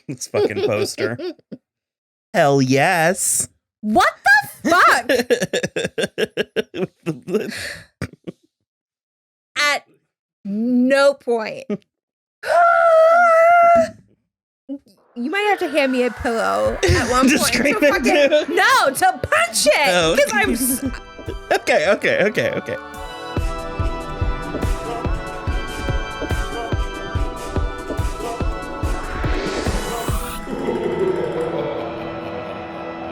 This fucking poster. Hell yes. What the fuck? At no point. You might have to hand me a pillow at one Just point. scream To it, fucking, no, to punch it. Because I'm. Okay.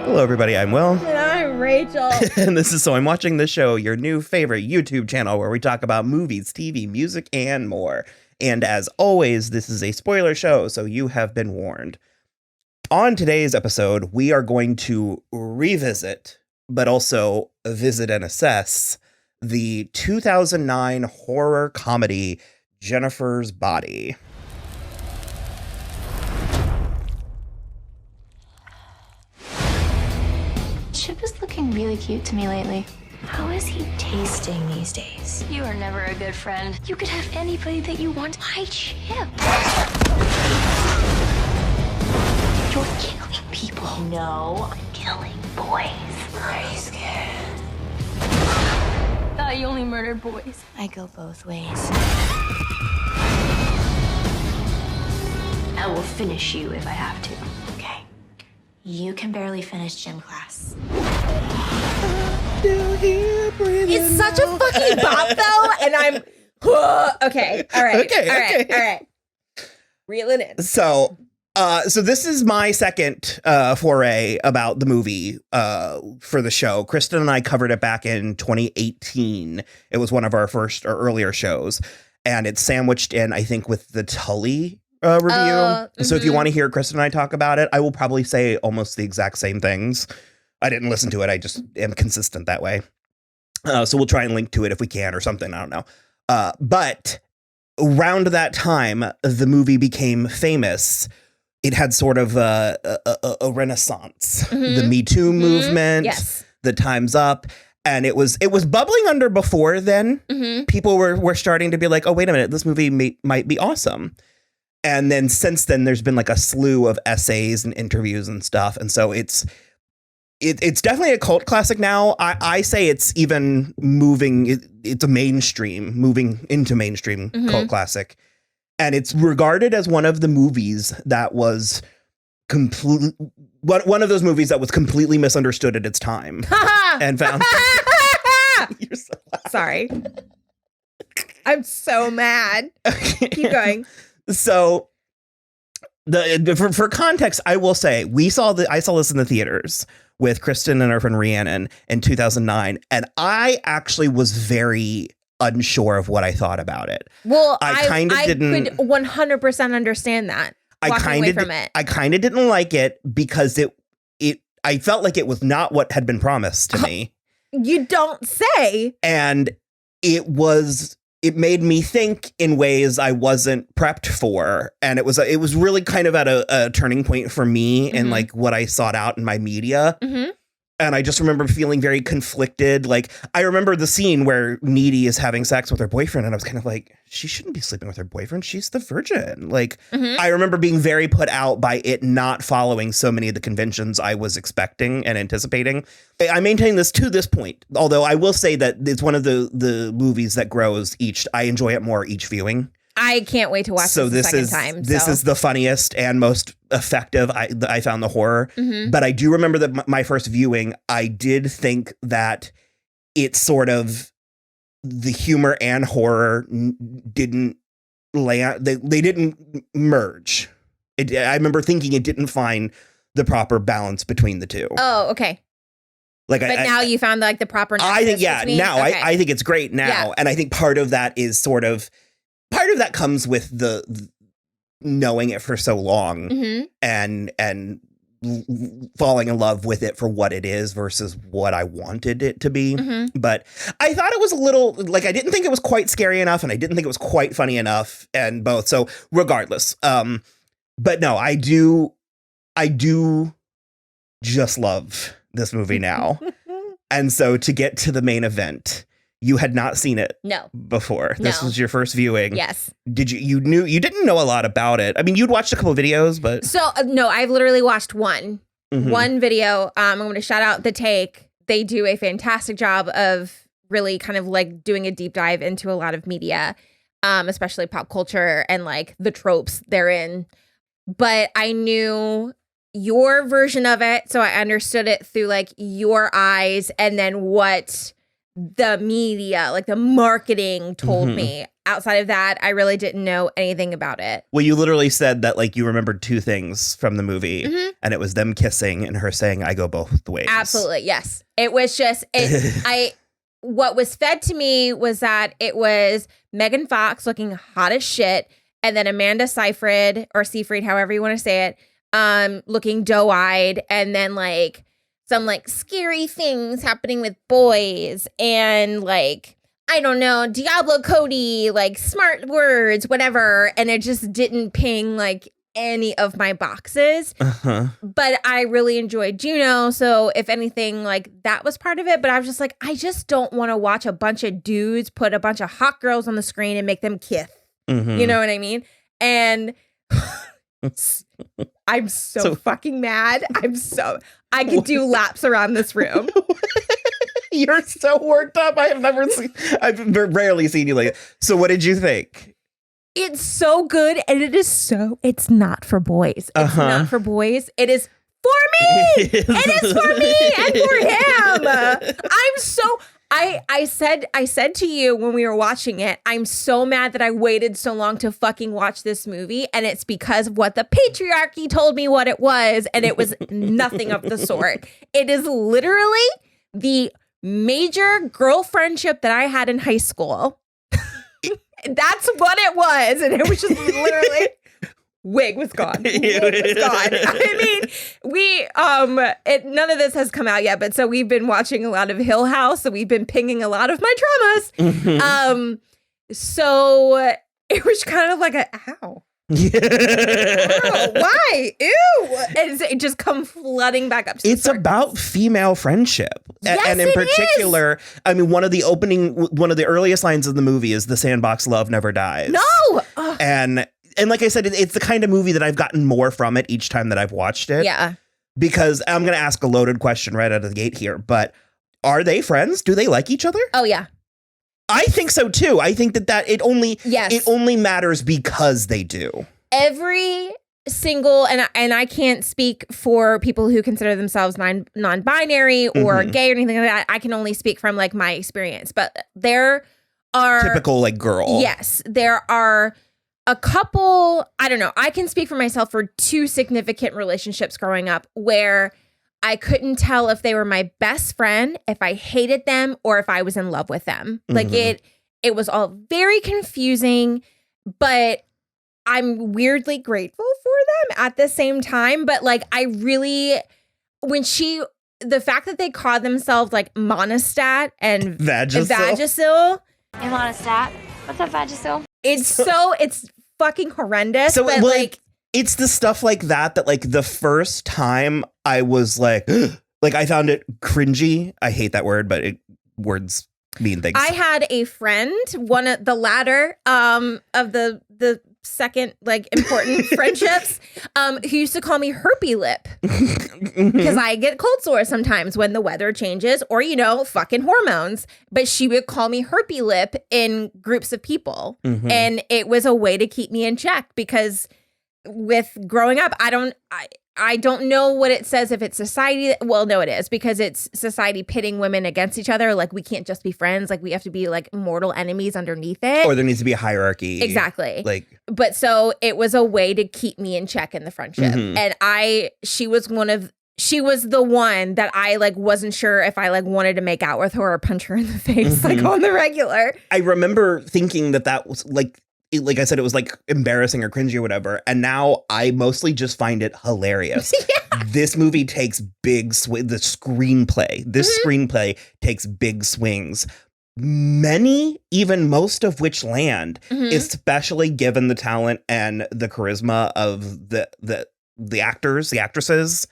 Hello, everybody. I'm Will. And I'm Rachel. And this is So I'm Watching the Show, your new favorite YouTube channel where we talk about movies, TV, music, and more. And as always, this is a spoiler show, so you have been warned. On today's episode, we are going to revisit, but also visit and assess, the 2009 horror comedy Jennifer's Body. Chip is looking really cute to me lately. How is he tasting these days? You are never a good friend. You could have anybody that you want. Why Chip? You're killing people. No, I'm killing boys. Are you scared? Thought you only murdered boys. I go both ways. I will finish you if I have to. Okay. You can barely finish gym class. It's such a fucking bop, though, and I'm. Okay. All right. Reel it in. So this is my second foray about the movie for the show. Kristen and I covered it back in 2018. It was one of our first or earlier shows, and it's sandwiched in, I think, with the Tully review. So if you want to hear Kristen and I talk about it, I will probably say almost the exact same things. I didn't listen to it. I just am consistent that way. So we'll try and link to it if we can or something. I don't know. But around that time, the movie became famous. It had sort of a renaissance. The Me Too movement, Yes. the Time's Up. And it was bubbling under before then. People were starting to be like, oh, wait a minute, this movie might be awesome. And then since then, there's been like a slew of essays and interviews and stuff. And so it's definitely a cult classic now. I say it's even moving. It's moving into mainstream cult classic. And it's regarded as one of the movies that was one of those movies that was completely misunderstood at its time and found. You're so loud. Sorry. I'm so mad. Keep going. So for context, I will say I saw this in the theaters with Kristen and our friend Rhiannon in 2009, and I actually was very unsure of what I thought about it. Well, I kind of didn't. Could 100% understand that. I kind of didn't like it because I felt like it was not what had been promised to me. You don't say. And it made me think in ways I wasn't prepped for. And it was really kind of at a turning point for me in like what I sought out in my media. And I just remember feeling very conflicted. Like, I remember the scene where Needy is having sex with her boyfriend, and I was kind of like, she shouldn't be sleeping with her boyfriend. She's the virgin. Like, I remember being very put out by it not following so many of the conventions I was expecting and anticipating. I maintain this to this point, although I will say that it's one of the movies that grows I enjoy it more each viewing. I can't wait to watch this the second time. This is the funniest and most effective I found the horror. But I do remember that my first viewing, I did think that it's sort of the humor and horror didn't land. They didn't merge. I remember thinking it didn't find the proper balance between the two. Oh, okay. But now you found like the proper. I think now okay. I think it's great now, and I think part of that is sort of. Part of that comes with the knowing it for so long and falling in love with it for what it is versus what I wanted it to be. But I thought it was a little like, I didn't think it was quite scary enough, and I didn't think it was quite funny enough, and both. So regardless, but no, I do just love this movie now. And so to get to the main event, You had not seen it No. before. This No. was your first viewing. Yes. Did you didn't know a lot about it. I mean, you'd watched a couple of videos, but So no, I've literally watched one video. I'm going to shout out The Take. They do a fantastic job of really kind of like doing a deep dive into a lot of media, especially pop culture and like the tropes therein. But I knew your version of it, so I understood it through like your eyes, and then what the media, like the marketing, told me. Outside of that, I really didn't know anything about it. well, you literally said that like you remembered two things from the movie, and it was them kissing and her saying, "I go both ways." Absolutely, yes. It was just what was fed to me was that it was Megan Fox looking hot as shit, and then Amanda Seyfried, or Seyfried, however you want to say it, looking doe-eyed, and then like some like scary things happening with boys, and like, I don't know, Diablo Cody, like smart words, whatever. And it just didn't ping like any of my boxes. But I really enjoyed Juno. So if anything, like that was part of it. But I was just like, I just don't want to watch a bunch of dudes put a bunch of hot girls on the screen and make them kiss. You know what I mean? And I'm so fucking mad. I could do laps around this room. You're so worked up. I've rarely seen you like that. So what did you think? It's so good, and it's not for boys. It's not for boys. It is for me. It is for me and for him. I said to you when we were watching it, I'm so mad that I waited so long to fucking watch this movie, and it's because of what the patriarchy told me what it was, and it was nothing of the sort. It is literally the major girl friendship that I had in high school. That's what it was, and it was just literally wig was gone. Wig was gone. I mean, none of this has come out yet, but so we've been watching a lot of Hill House, so we've been pinging a lot of my traumas. So it was kind of like ow. Oh, why? Ew! And it just come flooding back up. It's about female friendship. Yes, and in particular, I mean, one of the earliest lines of the movie is "The sandbox love never dies." No! And like I said, it's the kind of movie that I've gotten more from it each time that I've watched it. Yeah. Because I'm going to ask a loaded question right out of the gate here, but are they friends? Do they like each other? Oh, yeah. I think so too. I think that it only matters because they do. Every single, and I can't speak for people who consider themselves non-binary or gay or anything like that. I can only speak from like my experience. But there are typical like girl. Yes, there are a couple. I don't know. I can speak for myself for two significant relationships growing up where I couldn't tell if they were my best friend, if I hated them, or if I was in love with them. Like it was all very confusing, but I'm weirdly grateful for them at the same time. But like, I really, the fact that they call themselves like Monostat and Vagisil. Hey, Monostat, what's up, Vagisil? It's fucking horrendous. So but like, it's the stuff like that like the first time I was like, like I found it cringy. I hate that word, but words mean things. I had a friend, one of the latter of the second like important friendships, who used to call me herpy lip because I get cold sores sometimes when the weather changes or, fucking hormones. But she would call me herpy lip in groups of people. And it was a way to keep me in check because with growing up, I don't know what it says if it's society. Well, no, it is because it's society pitting women against each other. Like we can't just be friends. Like we have to be like mortal enemies underneath it. Or there needs to be a hierarchy. Exactly. But so it was a way to keep me in check in the friendship. And she was the one that I like wasn't sure if I like wanted to make out with her or punch her in the face like on the regular. I remember thinking that was like I said, it was like embarrassing or cringy or whatever. And now I mostly just find it hilarious. This movie takes big swings. The screenplay, screenplay takes big swings. Even most of which land, especially given the talent and the charisma of the actors, the actresses.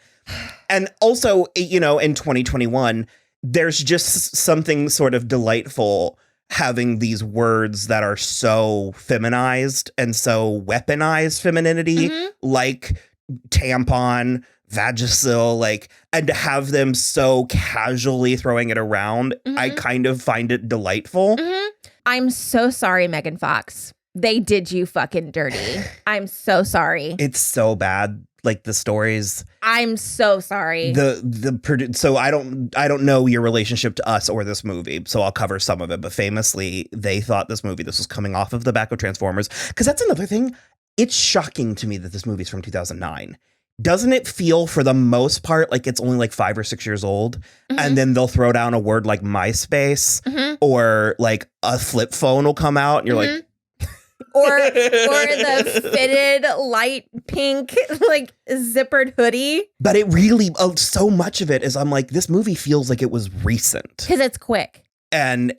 And also, in 2021, there's just something sort of delightful having these words that are so feminized and so weaponized femininity, like tampon, Vagisil, like, and to have them so casually throwing it around, I kind of find it delightful. I'm so sorry, Megan Fox. They did you fucking dirty. I'm so sorry. It's so bad. Like the stories. I'm so sorry. So I don't know your relationship to us or this movie, so I'll cover some of it. But famously, they thought this was coming off of the back of Transformers, because that's another thing. It's shocking to me that this movie's from 2009. Doesn't it feel for the most part like it's only like 5 or 6 years old? And then they'll throw down a word like MySpace or like a flip phone will come out and you're like, or the fitted light pink like zippered hoodie. But it really, so much of it is, I'm like, this movie feels like it was recent. Because it's quick. And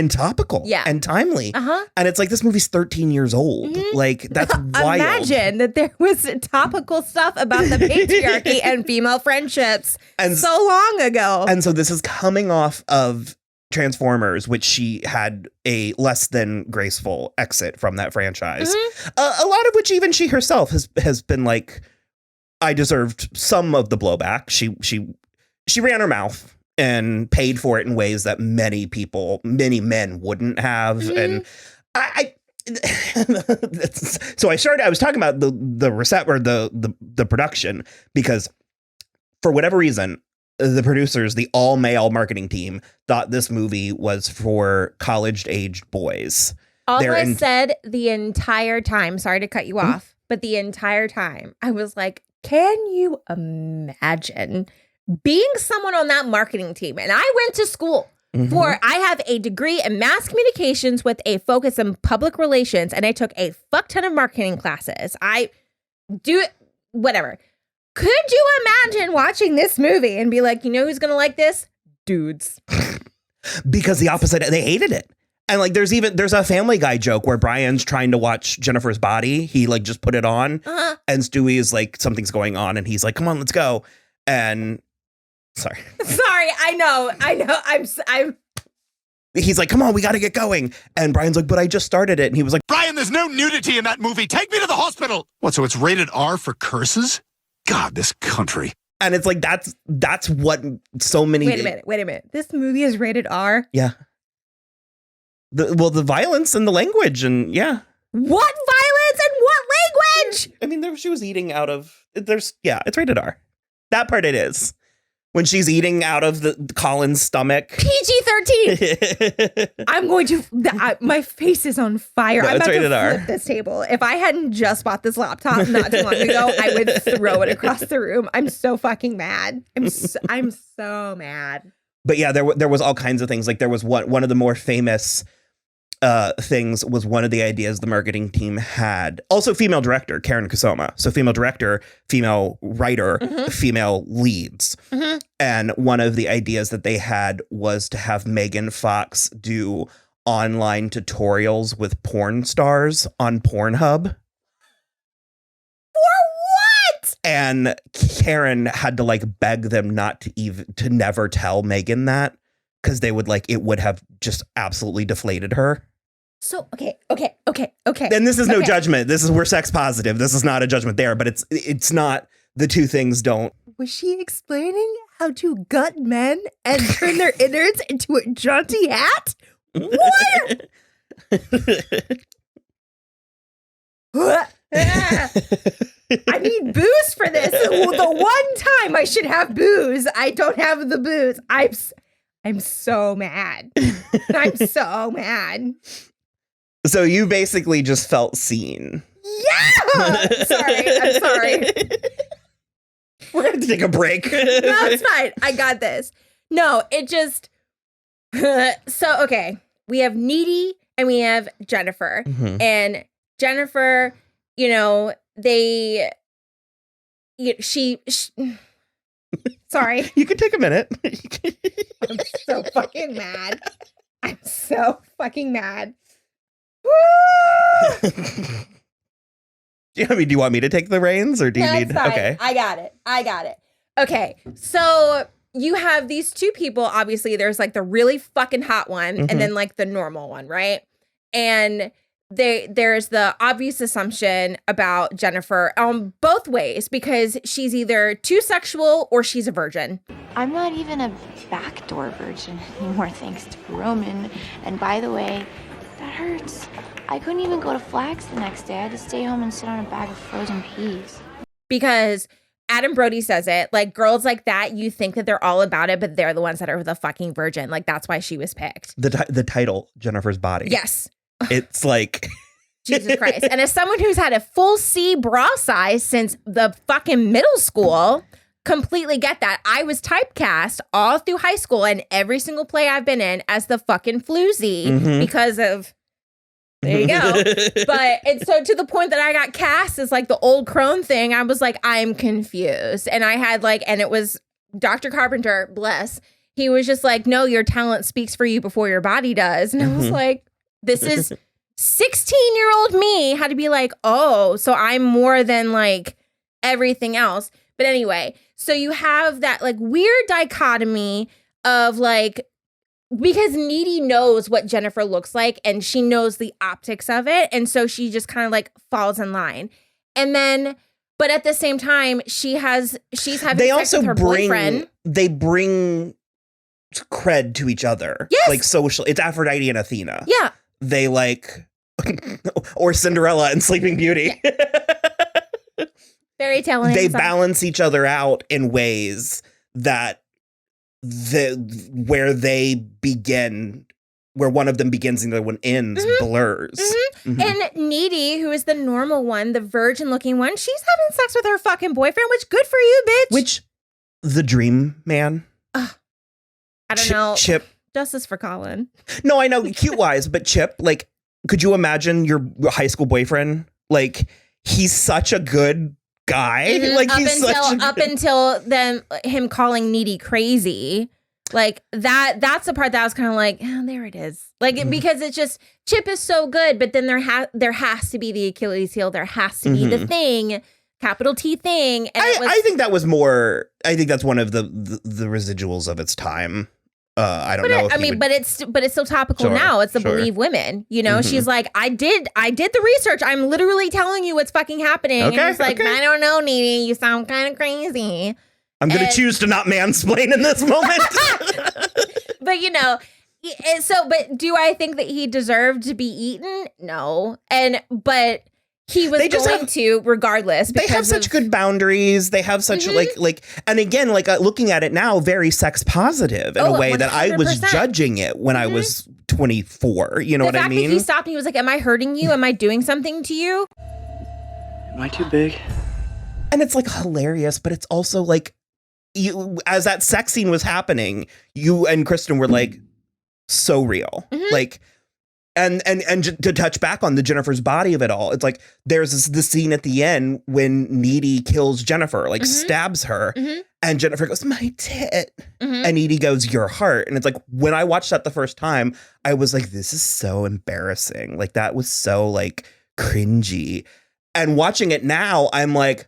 topical, and timely, and it's like this movie's 13 years old. Like that's wild. Imagine that there was topical stuff about the patriarchy and female friendships so long ago. And so this is coming off of Transformers, which she had a less than graceful exit from that franchise. A lot of which even she herself has been like, I deserved some of the blowback. She ran her mouth and paid for it in ways that many men wouldn't have. And I was talking about the reset or the production, because for whatever reason, the producers, the all male marketing team, thought this movie was for college-aged boys. I said the entire time, sorry to cut you off, but the entire time I was like, can you imagine being someone on that marketing team? And I went to school I have a degree in mass communications with a focus in public relations, and I took a fuck ton of marketing classes. I do whatever. Could you imagine watching this movie and be like, you know who's going to like this? Dudes. Because the opposite, they hated it. And like, there's a Family Guy joke where Brian's trying to watch Jennifer's Body. He like just put it on and Stewie is like, something's going on. And he's like, come on, let's go. And sorry, I know. I'm he's like, come on, we got to get going. And Brian's like, but I just started it. And he was like, Brian, there's no nudity in that movie. Take me to the hospital. What, so it's rated R for curses? God, this country. And it's like, that's what so many. Wait a minute. This movie is rated R? Yeah. The violence and the language and yeah. What violence and what language? I mean, she was eating out of, it's rated R. That part it is. When she's eating out of the Colin's stomach. PG-13. I'm going to, my face is on fire. No, I'm about to flip R. this table. If I hadn't just bought this laptop not too long ago, I would throw it across the room. I'm so fucking mad. I'm so mad. But yeah, there was all kinds of things. Like there was one of the more famous things was one of the ideas the marketing team had. Also female director, Karen Kusama. So female director, female writer, female leads. And one of the ideas that they had was to have Megan Fox do online tutorials with porn stars on Pornhub. For what? And Karen had to like beg them not to never tell Megan that, because they would it would have just absolutely deflated her. So, okay. And this is no judgment. We're sex positive. This is not a judgment there, but it's not, the two things don't. Was she explaining how to gut men and turn their innards into a jaunty hat? What? I need booze for this. The one time I should have booze, I don't have the booze. I'm so mad. I'm so mad. So you basically just felt seen. Yeah. I'm sorry. We're going to have to take a break. No, it's fine. I got this. No, it just. So, okay. We have Needy and we have Jennifer. And Jennifer, she sorry. You can take a minute. I'm so fucking mad. Do you want me to take the reins or do you need? Fine. Okay. I got it. Okay. So, you have these two people. Obviously, there's like the really fucking hot one and then like the normal one, right? And there's the obvious assumption about Jennifer both ways, because she's either too sexual or she's a virgin. I'm not even a backdoor virgin anymore, thanks to Roman. And by the way, that hurts. I couldn't even go to Flags the next day. I had to stay home and sit on a bag of frozen peas. Because Adam Brody says it, like, girls like that, you think that they're all about it, but they're the ones that are the fucking virgin. Like, that's why she was picked. The title, Jennifer's Body. Yes. It's like... Jesus Christ. And as someone who's had a full C bra size since the fucking middle school, completely get that. I was typecast all through high school and every single play I've been in as the fucking floozy because of... There you go. But and so to the point that I got cast as like the old crone thing, I was like, I'm confused. And I had like, and it was Dr. Carpenter, bless. He was just like, no, your talent speaks for you before your body does. And I was like, this is 16-year-old me had to be like, oh, so I'm more than like everything else. But anyway, so you have that like weird dichotomy of like, because Needy knows what Jennifer looks like and she knows the optics of it. And so she just kind of like falls in line. And then, but at the same time, she's having sex with her boyfriend. They bring cred to each other. Yes. Like social. It's Aphrodite and Athena. Yeah. They like, or Cinderella and Sleeping Beauty. Fairy tale. They balance each other out in ways that where they begin, where one of them begins and the other one ends, blurs. And Needy, who is the normal one, the virgin looking one, she's having sex with her fucking boyfriend, which good for you, bitch. Which the dream man. I don't know. Chip. Justice for Colin. No, I know, cute wise, but Chip, like, could you imagine your high school boyfriend? Like, he's such a good guy. Like, up until then, him calling Needy crazy. Like that's the part that I was kind of like, oh, there it is. Like, because it's just, Chip is so good, but then there has to be the Achilles heel. There has to be the thing, capital T thing. And I think that was more, I think that's one of the residuals of its time. I don't know. But it's still topical now. It's the Believe Women. You know, she's like, I did the research. I'm literally telling you what's fucking happening. Okay, and he's like, I don't know, Needy. You sound kind of crazy. I'm going to choose to not mansplain in this moment. But you know, but do I think that he deserved to be eaten? No. But he was going to regardless. They have such good boundaries. They have such like, and again, like looking at it now, very sex positive in a way 100%. That I was judging it when I was 24. You know what I mean? The fact that he stopped and he was like, am I hurting you? Am I doing something to you? Am I too big? And it's like hilarious, but it's also like, you, as that sex scene was happening, you and Kristen were like so real. Like, and to touch back on the Jennifer's Body of it all, it's like there's the scene at the end when Needy kills Jennifer, like stabs her, and Jennifer goes, my tit, and Needy goes, your heart. And it's like, when I watched that the first time, I was like, this is so embarrassing. Like, that was so like cringy. And watching it now, I'm like,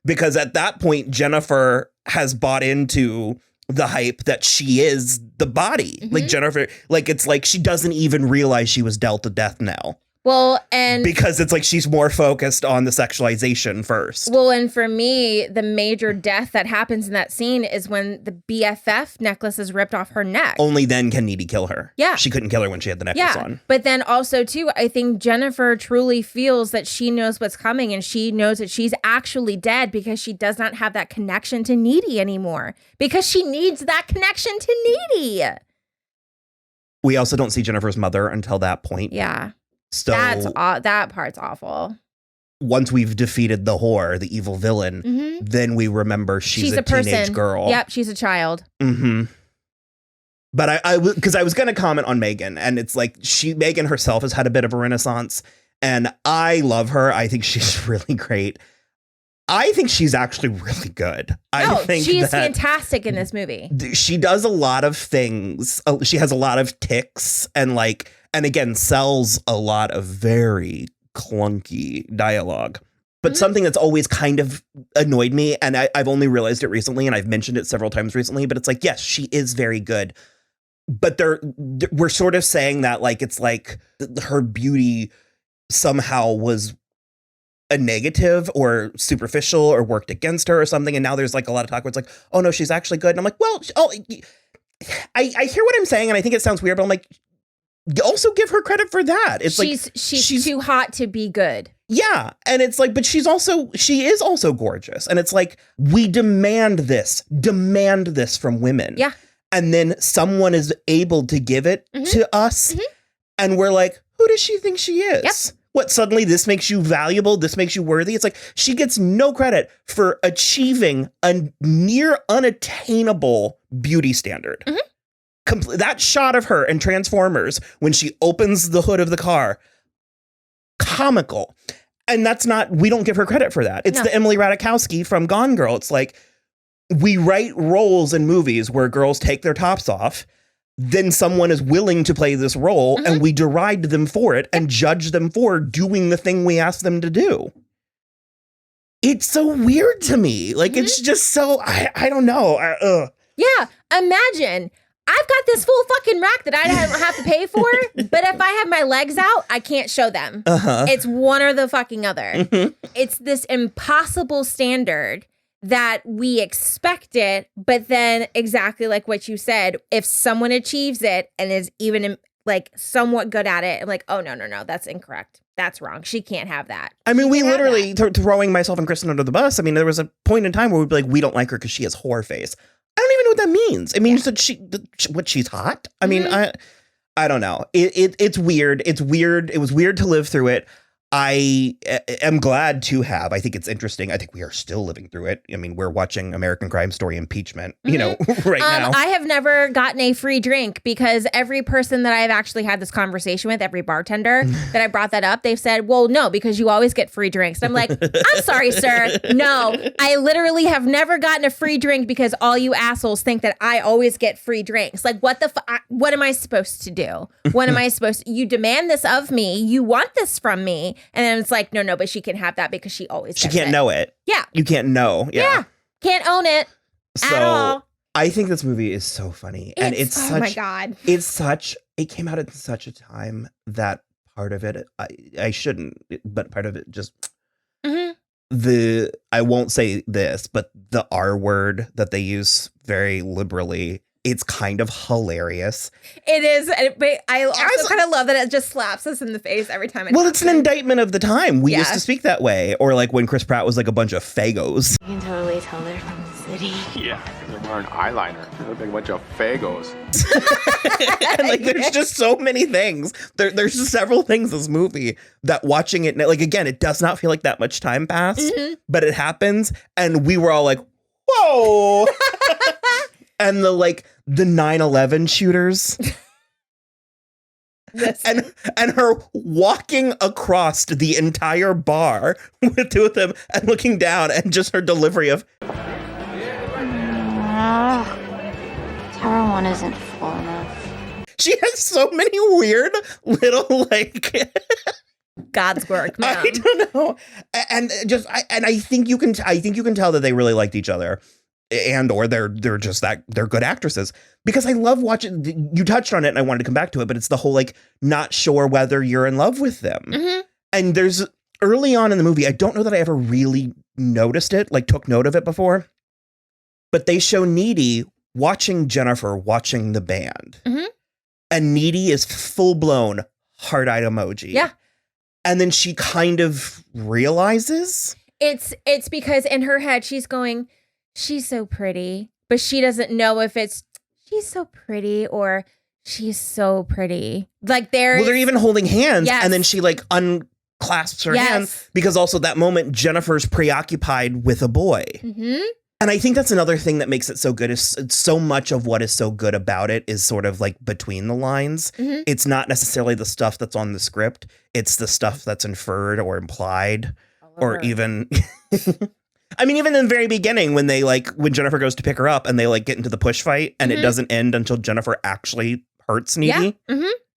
because at that point, Jennifer has bought into the hype that she is the body. Like Jennifer, like it's like she doesn't even realize she was dealt a death knell. Well, and because it's like she's more focused on the sexualization first. Well, and for me, the major death that happens in that scene is when the BFF necklace is ripped off her neck. Only then can Needy kill her. Yeah. She couldn't kill her when she had the necklace on. But then also, too, I think Jennifer truly feels that she knows what's coming and she knows that she's actually dead because she does not have that connection to Needy anymore. Because she needs that connection to Needy. We also don't see Jennifer's mother until that point. Yeah. So that part's awful. Once we've defeated the whore, the evil villain, then we remember she's a teenage person. Girl. Yep, she's a child. But I was going to comment on Megan, and it's like Megan herself has had a bit of a renaissance, and I love her. I think she's really great. I think she's actually really good. I think she is fantastic in this movie. She does a lot of things. She has a lot of tics and again, sells a lot of very clunky dialogue. But something that's always kind of annoyed me, and I've only realized it recently, and I've mentioned it several times recently, but it's like, yes, she is very good. But we're sort of saying that like it's like her beauty somehow was a negative or superficial or worked against her or something. And now there's like a lot of talk where it's like, oh no, she's actually good. And I'm like, well, I hear what I'm saying, and I think it sounds weird, but I'm like, also give her credit for that. It's she's too hot to be good. Yeah. And it's like, but she is also gorgeous. And it's like, we demand this from women. Yeah. And then someone is able to give it to us. Mm-hmm. And we're like, who does she think she is? Yep. What, suddenly this makes you valuable? This makes you worthy? It's like, she gets no credit for achieving a near unattainable beauty standard. Mm-hmm. That shot of her in Transformers when she opens the hood of the car, comical. And we don't give her credit for that. It's the Emily Ratajkowski from Gone Girl. It's like, we write roles in movies where girls take their tops off, then someone is willing to play this role, and we deride them for it and judge them for doing the thing we ask them to do. It's so weird to me. Like, it's just so, I don't know. Yeah, imagine, I've got this full fucking rack that I don't have to pay for, but if I have my legs out, I can't show them. It's one or the fucking other. It's this impossible standard that we expect it, but then exactly like what you said, if someone achieves it and is even like somewhat good at it, I'm like, oh, no, that's incorrect. That's wrong. She can't have that. I mean, we literally, throwing myself and Kristen under the bus, I mean, there was a point in time where we'd be like, we don't like her because she has whore face. I don't even know what that means. It means that she's hot? I mean, I don't know. It's weird. It's weird. It was weird to live through it. I am glad to have. I think it's interesting. I think we are still living through it. I mean, we're watching American Crime Story impeachment, right now. I have never gotten a free drink because every person that I've actually had this conversation with, every bartender that I brought that up, they've said, well, no, because you always get free drinks. And I'm like, I'm sorry, sir. No, I literally have never gotten a free drink because all you assholes think that I always get free drinks. Like, what am I supposed to do? What am I supposed to, you demand this of me. You want this from me. And then it's like, no, but she can have that because she always gets can't know it. Yeah. You can't know. Yeah. Can't own it at all. I think this movie is so funny. And it's such, oh my God. It came out at such a time that part of it, I shouldn't, but part of it just, I won't say this, but the R word that they use very liberally, it's kind of hilarious. It is, but I also kind of love that it just slaps us in the face every time. It's an indictment of the time. We used to speak that way. Or like when Chris Pratt was like a bunch of fagos. You can totally tell they're from the city. Yeah, they're wearing eyeliner. They look like a bunch of fagos. And like, there's just so many things. There's just several things in this movie that watching it, like, again, it does not feel like that much time passed, but it happens. And we were all like, whoa. And the 9/11 shooters and her walking across the entire bar with two of them and looking down and just her delivery of Tower 1 isn't full enough. She has so many weird little God's work, Mom. I don't know. And I think you can tell that they really liked each other. And or they're good actresses, because I love watching. You touched on it and I wanted to come back to it, but it's the whole not sure whether you're in love with them. And there's early on in the movie, I don't know that I ever really noticed it, took note of it before, but they show Needy watching Jennifer watching the band, and Needy is full blown heart-eyed emoji. Yeah, and then she kind of realizes it's because in her head she's going, she's so pretty, but she doesn't know if it's she's so pretty or she's so pretty. They're even holding hands, and then she unclasps her hands, because also that moment Jennifer's preoccupied with a boy. And I think that's another thing that makes it so good, is so much of what is so good about it is sort of between the lines. It's not necessarily the stuff that's on the script. It's the stuff that's inferred or implied, or even I mean, even in the very beginning, when they when Jennifer goes to pick her up and they get into the push fight, and it doesn't end until Jennifer actually hurts Needy.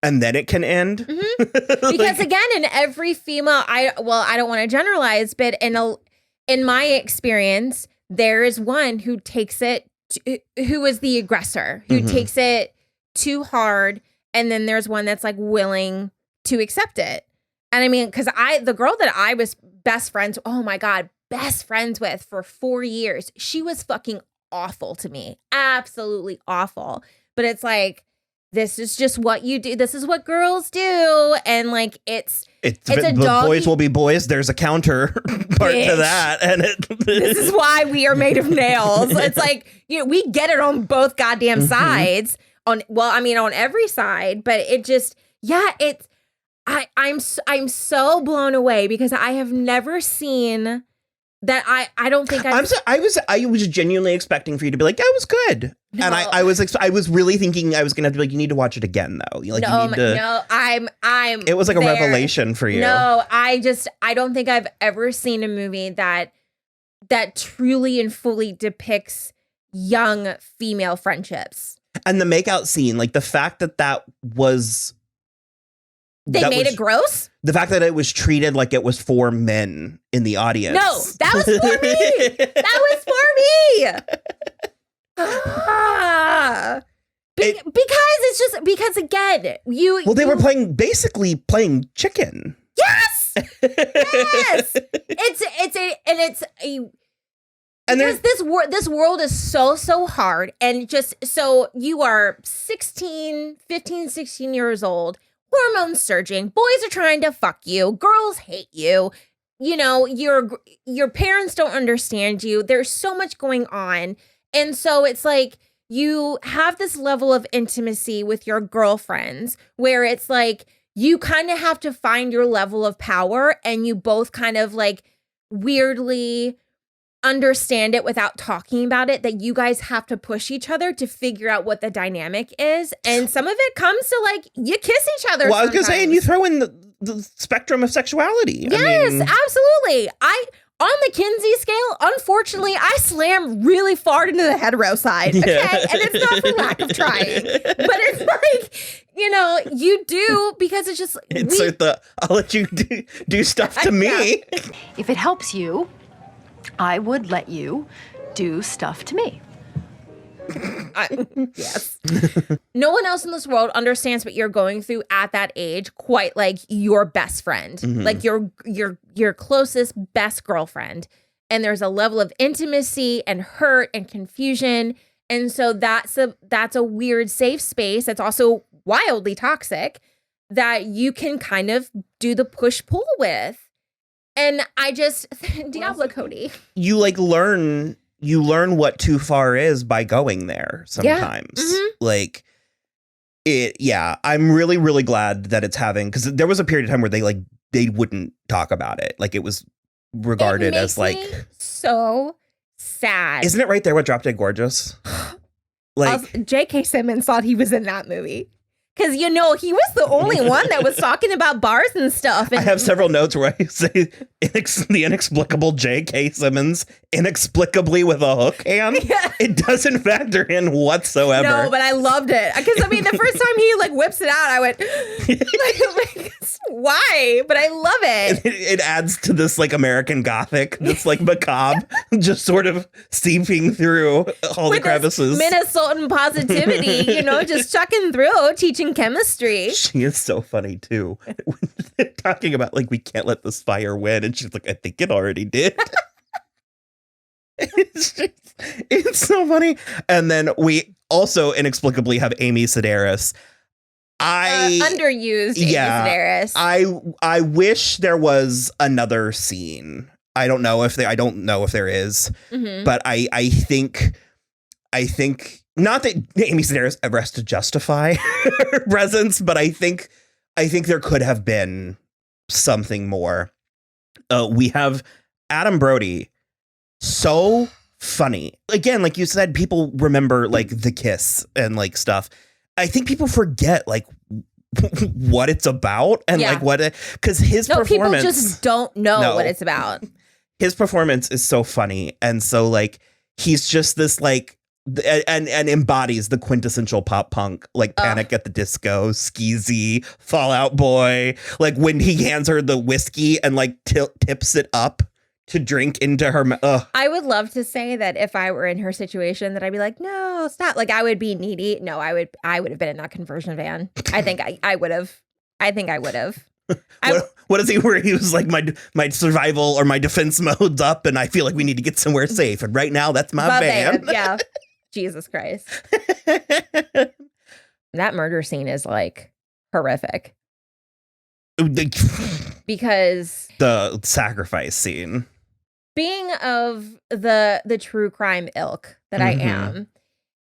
and then it can end. Because again, in every female, I don't want to generalize, but in my experience, there is one who takes it, who is the aggressor, who takes it too hard, and then there's one that's like willing to accept it. And I mean, because the girl that I was best friends with for 4 years, she was fucking awful to me, absolutely awful. But it's like, this is just what you do. This is what girls do. And like, it's a dog. Boys will be boys. There's a counter part to that. And this is why we are made of nails. It's like, we get it on both goddamn sides on every side, but it just, I'm so blown away because I have never seen that. I don't think I was genuinely expecting for you to be like, that was good. No. And I was really thinking I was gonna have to be like, you need to watch it again though. Like, I'm it was like there. A revelation for you. No, I don't think I've ever seen a movie that truly and fully depicts young female friendships. And the makeout scene, like the fact that was it gross? The fact that it was treated like it was for men in the audience. No, that was for me. That was for me. Because again, they were basically playing chicken. Yes. Yes. This world is so hard, and just so you are 15, 16 years old, hormones surging, boys are trying to fuck you, girls hate you, your parents don't understand you. There's so much going on. And so it's like you have this level of intimacy with your girlfriends where it's like you kind of have to find your level of power, and you both kind of like weirdly understand it without talking about it, that you guys have to push each other to figure out what the dynamic is. And some of it comes to like you kiss each other. Well, I was going to say, and you throw in the spectrum of sexuality. Yes, absolutely. On the Kinsey scale, unfortunately, I slam really far into the hetero side. Okay. Yeah. And it's not for lack of trying. But it's like, you do, because it's just I'll let you do stuff to me. If it helps you, I would let you do stuff to me. Yes. No one else in this world understands what you're going through at that age quite like your best friend, like your closest best girlfriend. And there's a level of intimacy and hurt and confusion. And so that's a weird safe space that's also wildly toxic that you can kind of do the push-pull with. And I just, Diablo Cody. You learn what too far is by going there sometimes. Yeah. I'm really, really glad that it's having, because there was a period of time where they wouldn't talk about it. Like it was regarded as like so sad. Isn't it right there with Drop Dead Gorgeous? Like J.K. Simmons thought he was in that movie. Because, he was the only one that was talking about bars and stuff. And I have several notes where I say the inexplicable J.K. Simmons inexplicably with a hook hand. Yeah. It doesn't factor in whatsoever. No, but I loved it. Because, the first time he, whips it out, I went, why? But I love it. It adds to this, American Gothic, this, macabre, just sort of seeping through all the crevices. Minnesotan positivity, just chucking through, teaching chemistry. She is so funny too. Talking about we can't let this fire win, and she's like, I think it already did. It's so funny. And then we also inexplicably have Amy Sedaris. Underused Amy Sedaris. I wish there was another scene. I don't know if there is, but I think not that Amy Sedaris ever has to justify her presence, but I think there could have been something more. We have Adam Brody, so funny. Again, like you said, people remember the kiss and stuff. I think people forget what it's about and because his performance. People just don't know what it's about. His performance is so funny, and so he's just this and embodies the quintessential pop punk, like Panic at the Disco, Skeezy, Fall Out Boy. Like when he hands her the whiskey and like tips it up to drink into her mouth. I would love to say that if I were in her situation that I'd be like, no, stop. Like I would be needy. No, I would have been in that conversion van. I think I would have. What is he where he was like, my survival or my defense mode's up and I feel like we need to get somewhere safe. And right now that's my van. Yeah. Jesus Christ. That murder scene is like horrific. Because the sacrifice scene. Being of the true crime ilk that I am,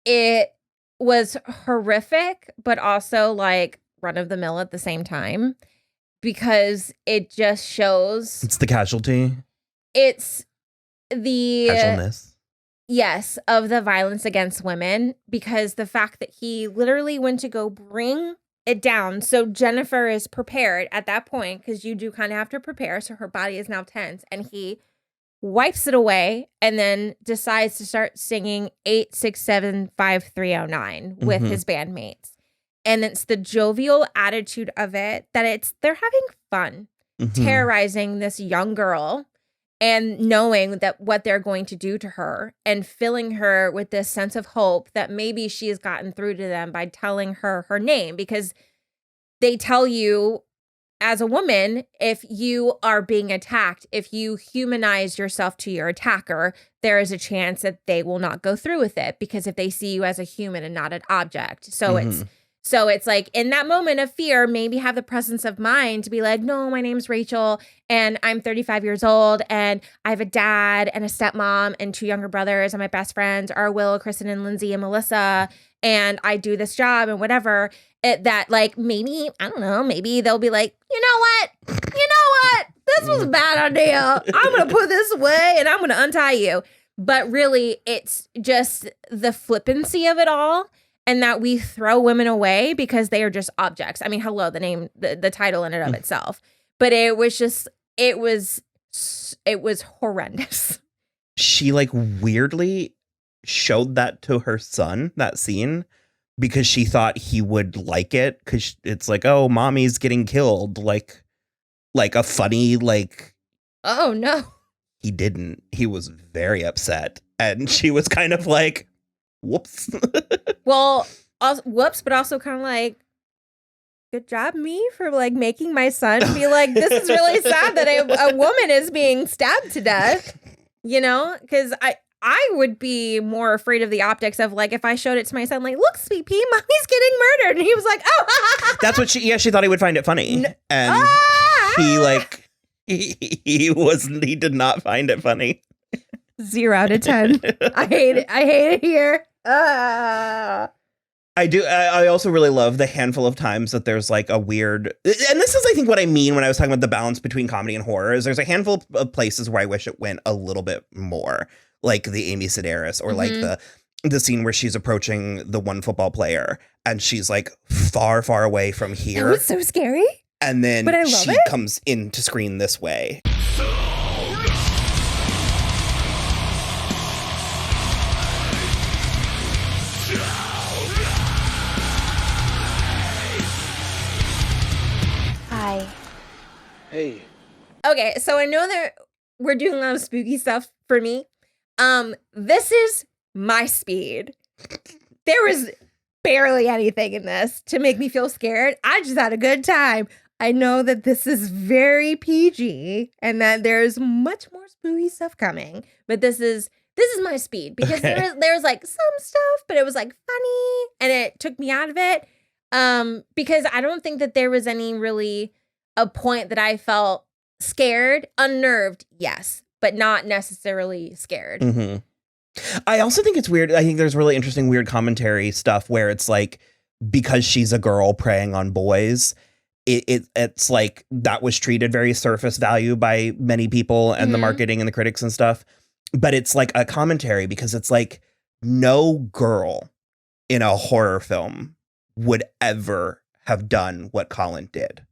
it was horrific, but also like run of the mill at the same time. Because it just shows... It's the casualty. It's the... Casualness. Yes, of the violence against women. Because the fact that he literally went to go bring it down. So Jennifer is prepared at that point. Because you do kind of have to prepare. So her body is now tense. And he wipes it away. And then decides to start singing 8675309 with his bandmates. And it's the jovial attitude of it that they're having fun terrorizing this young girl and knowing that what they're going to do to her and filling her with this sense of hope that maybe she has gotten through to them by telling her name, because they tell you as a woman, if you are being attacked, if you humanize yourself to your attacker, there is a chance that they will not go through with it, because if they see you as a human and not an object. So it's like in that moment of fear, maybe have the presence of mind to be like, no, my name's Rachel and I'm 35 years old and I have a dad and a stepmom and 2 younger brothers and my best friends are Will, Kristen, and Lindsay and Melissa. And I do this job and whatever. That like maybe, I don't know, maybe they'll be like, you know what? This was a bad idea. I'm going to put this away and I'm going to untie you. But really, it's just the flippancy of it all. And that we throw women away because they are just objects. I mean, hello, the name, the title in and of itself. But it was horrendous. She like weirdly showed that to her son, that scene, because she thought he would like it. Because it's like, oh, mommy's getting killed. Like a funny, like. Oh, no. He didn't. He was very upset. And she was kind of like, whoops. Well, whoops, but also kind of like, good job, me, for like making my son be like, this is really sad that a woman is being stabbed to death, you know? Because I would be more afraid of the optics of like, if I showed it to my son, like, look, sweet pea, mommy's getting murdered. And he was like, oh. That's what she thought he would find it funny. And he like, he did not find it funny. 0 out of 10. I hate it here. I do. I also really love the handful of times that there's like a weird, and this is, I think, what I mean when I was talking about the balance between comedy and horror, is there's a handful of places where I wish it went a little bit more, like the Amy Sedaris, or like the scene where she's approaching the one football player and she's like far, far away from here. That was so scary. And then she comes into screen this way. Hey. Okay, so I know that we're doing a lot of spooky stuff for me. This is my speed. There was barely anything in this to make me feel scared. I just had a good time. I know that this is very PG and that there's much more spooky stuff coming, but this is my speed, because there's like some stuff, but it was like funny and it took me out of it. Because I don't think that there was any really a point that I felt scared, unnerved, yes, but not necessarily scared. I also think it's weird. I think there's really interesting, weird commentary stuff where it's like, because she's a girl preying on boys, it's like that was treated very surface value by many people and the marketing and the critics and stuff. But it's like a commentary, because it's like no girl in a horror film would ever have done what Colin did.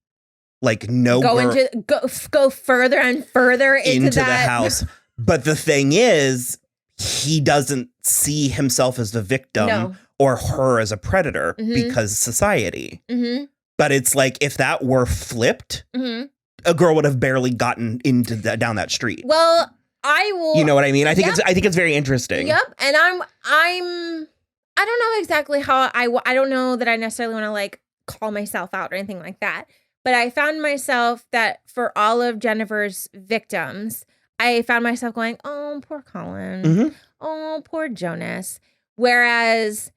Like go further and further into the house. But the thing is, he doesn't see himself as the victim No. or her as a predator Mhm. because society. Mm-hmm. But it's like if that were flipped, Mm-hmm. a girl would have barely gotten into down that street. Well, I will. You know what I mean? I think Yep. I think it's very interesting. Yep. And I don't know exactly how I don't know that I necessarily want to like call myself out or anything like that. But I found myself that for all of Jennifer's victims, I found myself going, oh, poor Colin. Mhm. Oh, poor Jonas. Whereas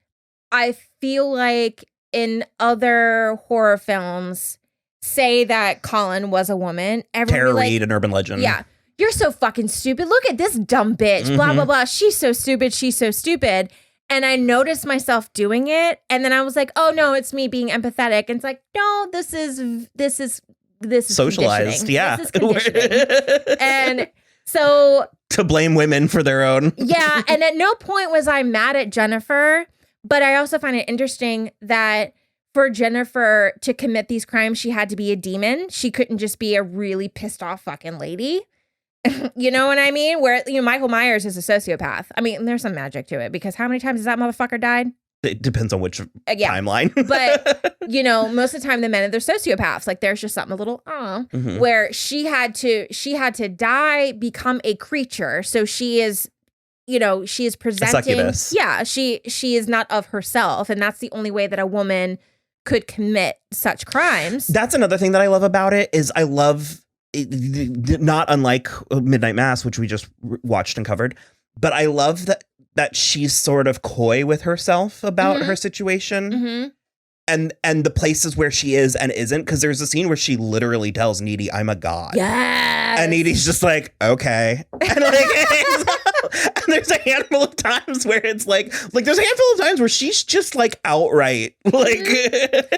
I feel like in other horror films, say that Colin was a woman, everyone Tara would be Reid, like, an urban legend. yeah, you're so fucking stupid. Look at this dumb bitch. Blah, blah, blah. She's so stupid. She's so stupid. And I noticed myself doing it. And then I was like, oh no, it's me being empathetic. And it's like, no, this is Socialized. conditioning. Yeah. This is conditioning. And so to blame women for their own. yeah, and at no point was I mad at Jennifer, but I also find it interesting that for Jennifer to commit these crimes, she had to be a demon. She couldn't just be a really pissed off fucking lady. You know what I mean? Where, you know, Michael Myers is a sociopath. I mean, there's some magic to it because how many times has that motherfucker died? It depends on which Yeah. timeline. But, you know, most of the time the men, they're sociopaths. Like there's just something a little, Mhm. where she had to die, become a creature. So she is, you know, she is presenting. succubus. Yeah, she is not of herself. And that's the only way that a woman could commit such crimes. That's another thing that I love about it is I love not unlike Midnight Mass, which we just watched and covered, but I love that she's sort of coy with herself about her situation. Mm-hmm. And the places where she is and isn't, because there's a scene where she literally tells Needy, I'm a god. Yes. And Needy's just like, okay. And like, and there's a handful of times where it's like there's a handful of times where she's just like outright like.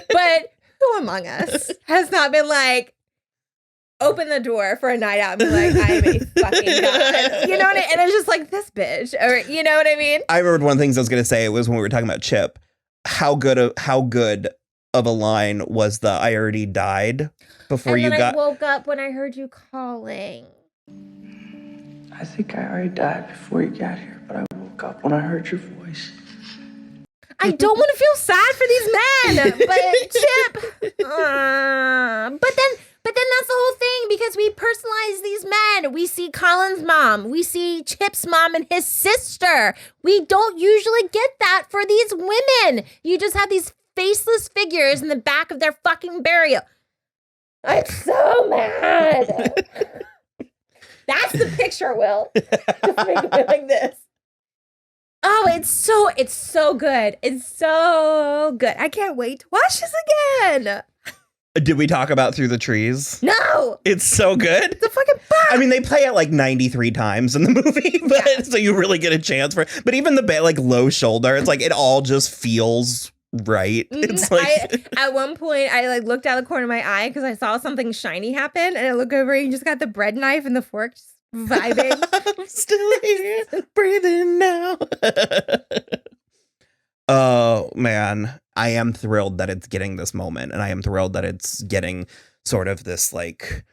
But who among us has not been like, open the door for a night out and be like, I am a fucking god. You know what I mean? And it's just like, this bitch. Or, you know what I mean? I remembered one of the things I was going to say was when we were talking about Chip, how good of a line was the I already died before and you then got. I woke up when I heard you calling. I think I already died before you got here, but I woke up when I heard your voice. I don't want to feel sad for these men, but Chip. But then that's the whole thing because we personalize these men. We see Colin's mom. We see Chip's mom and his sister. We don't usually get that for these women. You just have these faceless figures in the back of their fucking burial. I'm so mad. That's the picture, Will. Just make it like this. Oh, it's so good. It's so good. I can't wait to watch this again. Did we talk about Through the Trees? No. It's so good. It's a fucking bomb. I mean, they play it like 93 times in the movie, but so you really get a chance for it. But even the like low shoulder, it's like it all just feels right. It's like at one point I like looked out the corner of my eye because I saw something shiny happen, and I look over and you just got the bread knife and the fork just vibing. I'm still here, breathing now. Oh man, I am thrilled that it's getting this moment, and I am thrilled that it's getting sort of this like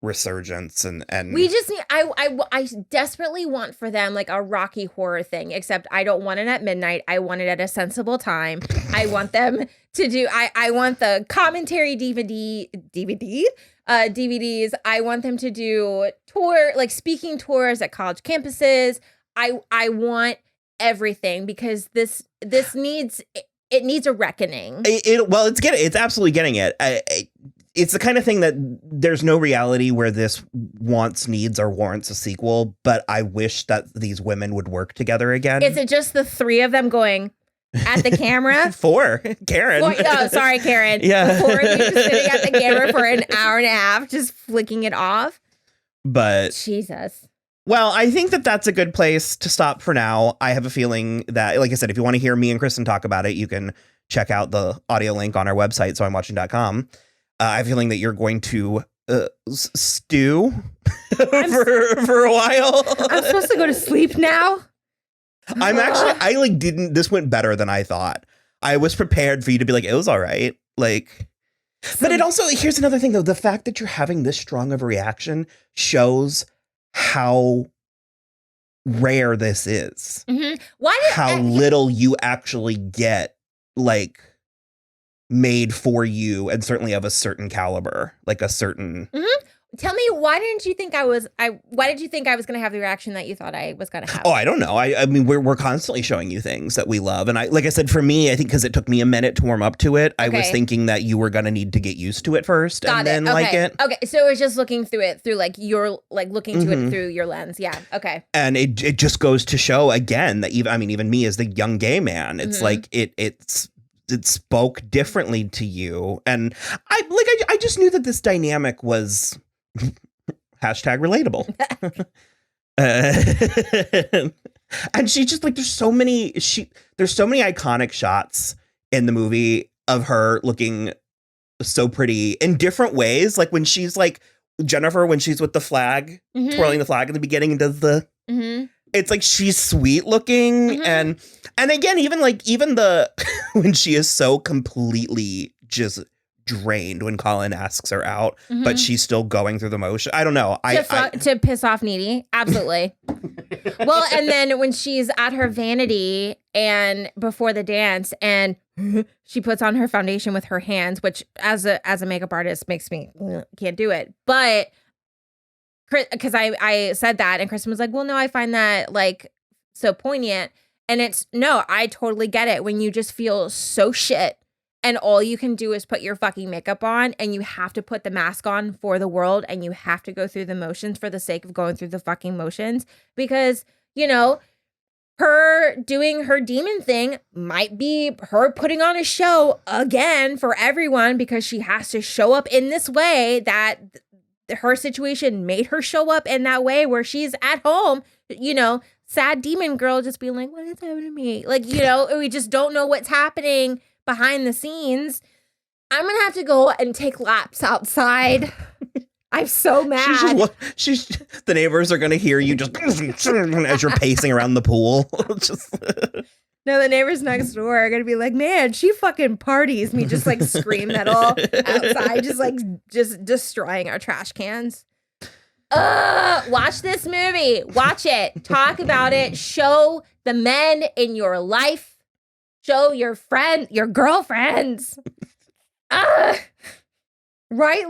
resurgence and we just need I desperately want for them like a Rocky Horror thing, except I don't want it at midnight. I want it at a sensible time. I want them to do I want the commentary DVDs. I want them to do speaking tours at college campuses. I want everything because this needs a reckoning. It's absolutely getting it. It's the kind of thing that there's no reality where this needs or warrants a sequel, but I wish that these women would work together again. Is it just the three of them going at the camera? Four. Karen. Oh, sorry, Karen. Yeah. Four of you just sitting at the camera for an hour and a half, just flicking it off. But Jesus. Well, I think that that's a good place to stop for now. I have a feeling that, like I said, if you want to hear me and Kristen talk about it, you can check out the audio link on our website, soimwatching.com. I have a feeling that you're going to stew for a while. I'm supposed to go to sleep now? This went better than I thought. I was prepared for you to be like, it was all right. Like, but it also, here's another thing though. The fact that you're having this strong of a reaction shows how rare this is. Why did How little you actually get, like, made for you, and certainly of a certain caliber, like a certain. Tell me, why did you think I was going to have the reaction that you thought I was going to have? Oh, I don't know. I mean, we're constantly showing you things that we love, and like I said, for me, I think because it took me a minute to warm up to it, I was thinking that you were going to need to get used to it first, and then like it. Okay, so it was just looking through it through like your looking to it through your lens. Yeah. Okay. And it just goes to show again that even me as the young gay man, it's like it spoke differently to you, and I just knew that this dynamic was. Hashtag relatable. And she just like there's so many iconic shots in the movie of her looking so pretty in different ways. Like when she's like Jennifer, when she's with the flag, twirling the flag at the beginning and does the it's like she's sweet looking and again even the when she is so completely just drained when Colin asks her out, but she's still going through the motion. I don't know. To piss off Needy. Absolutely. Well, and then when she's at her vanity and before the dance and she puts on her foundation with her hands, which as a makeup artist makes me can't do it. But because I said that and Kristen was like, well, no, I find that like so poignant. And it's no, I totally get it when you just feel so shit. And all you can do is put your fucking makeup on and you have to put the mask on for the world and you have to go through the motions for the sake of going through the fucking motions because, you know, her doing her demon thing might be her putting on a show again for everyone because she has to show up in this way that her situation made her show up in that way where she's at home, you know, sad demon girl just being like, what is happening to me? Like, you know, we just don't know what's happening behind the scenes. I'm gonna have to go and take laps outside. I'm so mad. The neighbors are gonna hear you just as you're pacing around the pool. No, the neighbors next door are gonna be like, man, she fucking parties. Me just like scream metal outside, just destroying our trash cans. Watch this movie. Watch it. Talk about it. Show the men in your life. Show your girlfriends. Write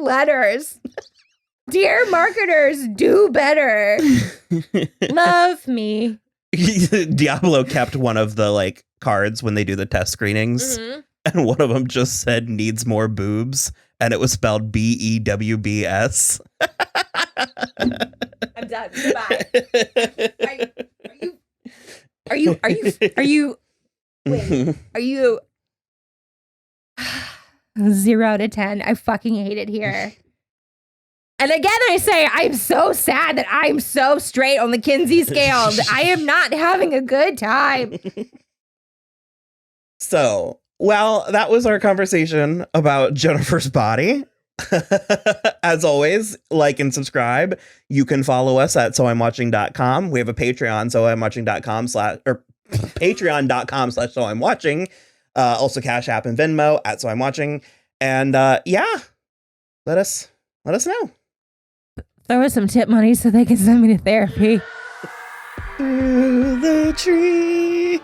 letters. Dear marketers, do better. Love me. Diablo kept one of the like cards when they do the test screenings. And one of them just said needs more boobs. And it was spelled BEWBS. I'm done. Goodbye. Are you wait, are you 0 out of 10? I fucking hate it here. And again, I say, I'm so sad that I'm so straight on the Kinsey scale. I am not having a good time. So, well, that was our conversation about Jennifer's body. As always, like and subscribe. You can follow us at soimwatching.com. We have a Patreon, patreon.com/soimwatching. Also Cashapp and Venmo at soimwatching. And yeah, let us know. Throw us some tip money so they can send me to therapy. Through the trees.